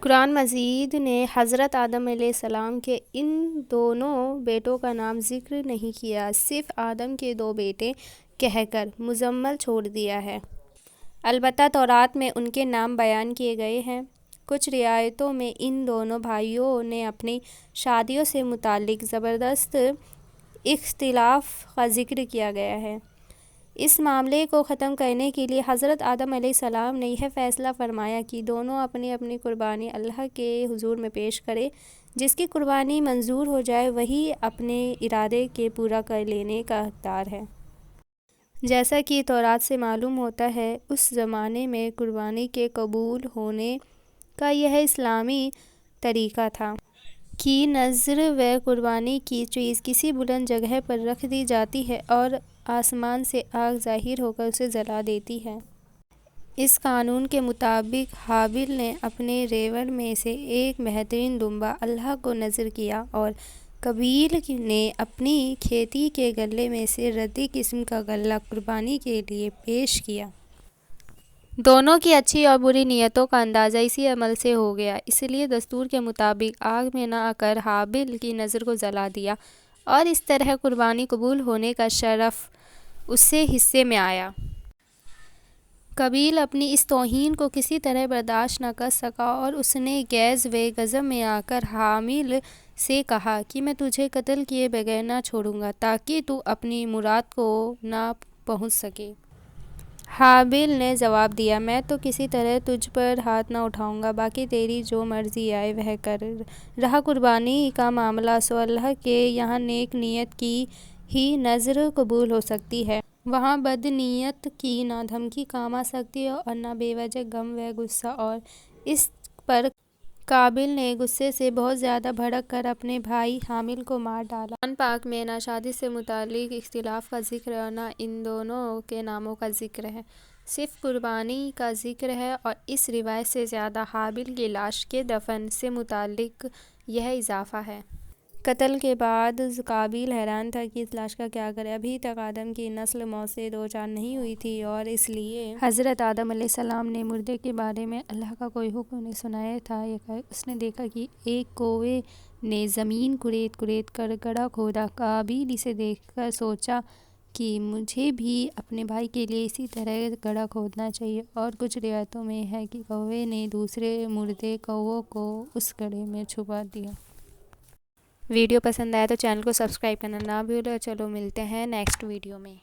قرآن مجید نے حضرت آدم علیہ السلام کے ان دونوں بیٹوں کا نام ذکر نہیں کیا، صرف آدم کے 2 بیٹے کہہ کر مجمل چھوڑ دیا ہے۔ البتہ تورات میں ان کے نام بیان کیے گئے ہیں۔ کچھ روایتوں میں ان دونوں بھائیوں نے اپنی شادیوں سے متعلق زبردست اختلاف کا ذکر کیا گیا ہے۔ اس معاملے کو ختم کرنے کے لیے حضرت آدم علیہ السلام نے یہ فیصلہ فرمایا کہ دونوں اپنی اپنی قربانی اللہ کے حضور میں پیش کریں۔ جس کی قربانی منظور ہو جائے وہی اپنے ارادے کے پورا کر لینے کا حقدار ہے۔ جیسا کہ تورات سے معلوم ہوتا ہے، اس زمانے میں قربانی کے قبول ہونے کا یہ اسلامی طریقہ تھا کہ نذر و قربانی کی چیز کسی بلند جگہ پر رکھ دی جاتی ہے اور آسمان سے آگ ظاہر ہو کر اسے جلا دیتی ہے۔ اس قانون کے مطابق حابیل نے اپنے ریوڑ میں سے ایک بہترین دمبا اللہ کو نذر کیا اور قابیل نے اپنی کھیتی کے غلے میں سے ردی قسم کا غلہ قربانی کے لیے پیش کیا۔ دونوں کی اچھی اور بری نیتوں کا اندازہ اسی عمل سے ہو گیا، اس لیے دستور کے مطابق آگ میں نہ آ کر حابیل کی نذر کو جلا دیا اور اس طرح قربانی قبول ہونے کا شرف اس کے حصے میں آیا۔ قابیل اپنی اس توہین کو کسی طرح برداشت نہ کر سکا اور اس نے غیظ و غضب میں آ کر حابیل سے کہا کہ میں تجھے قتل کیے بغیر نہ چھوڑوں گا تاکہ تو اپنی مراد کو نہ پہنچ سکے۔ حابیل نے جواب دیا، میں تو کسی طرح تجھ پر ہاتھ نہ اٹھاؤں گا، باقی تیری جو مرضی آئے وہ کر۔ رہا قربانی کا معاملہ، سو اللہ کے یہاں نیک نیت کی ہی نذر قبول ہو سکتی ہے۔ وہاں بد نیت کی نہ دھمکی کام آ سکتی ہے اور نہ بے وجہ غم و غصہ، اور اس پر قابیل نے غصے سے بہت زیادہ بھڑک کر اپنے بھائی حابیل کو مار ڈالا۔ قرآن پاک میں نہ شادی سے متعلق اختلاف کا ذکر اور نہ ان دونوں کے ناموں کا ذکر ہے، صرف قربانی کا ذکر ہے، اور اس روایت سے زیادہ حابیل کی لاش کے دفن سے متعلق یہ اضافہ ہے۔ قتل کے بعد قابیل حیران تھا کہ اس لاش کا کیا کرے۔ ابھی تک آدم کی نسل موت سے دوچار نہیں ہوئی تھی اور اس لیے حضرت آدم علیہ السلام نے مردے کے بارے میں اللہ کا کوئی حکم نہیں سنایا تھا۔ اس نے دیکھا کہ ایک کوے نے زمین کرید کرید کر گڑھا کھودا۔ قابیل اسے دیکھ کر سوچا کہ مجھے بھی اپنے بھائی کے لیے اسی طرح گڑھا کھودنا چاہیے، اور کچھ روایتوں میں ہے کہ کوے نے دوسرے مردے کووں کو اس گڑھے میں چھپا دیا۔ ویڈیو پسند آئے تو چینل کو سبسکرائب کرنا نہ بھولو۔ چلو ملتے ہیں نیکسٹ ویڈیو میں۔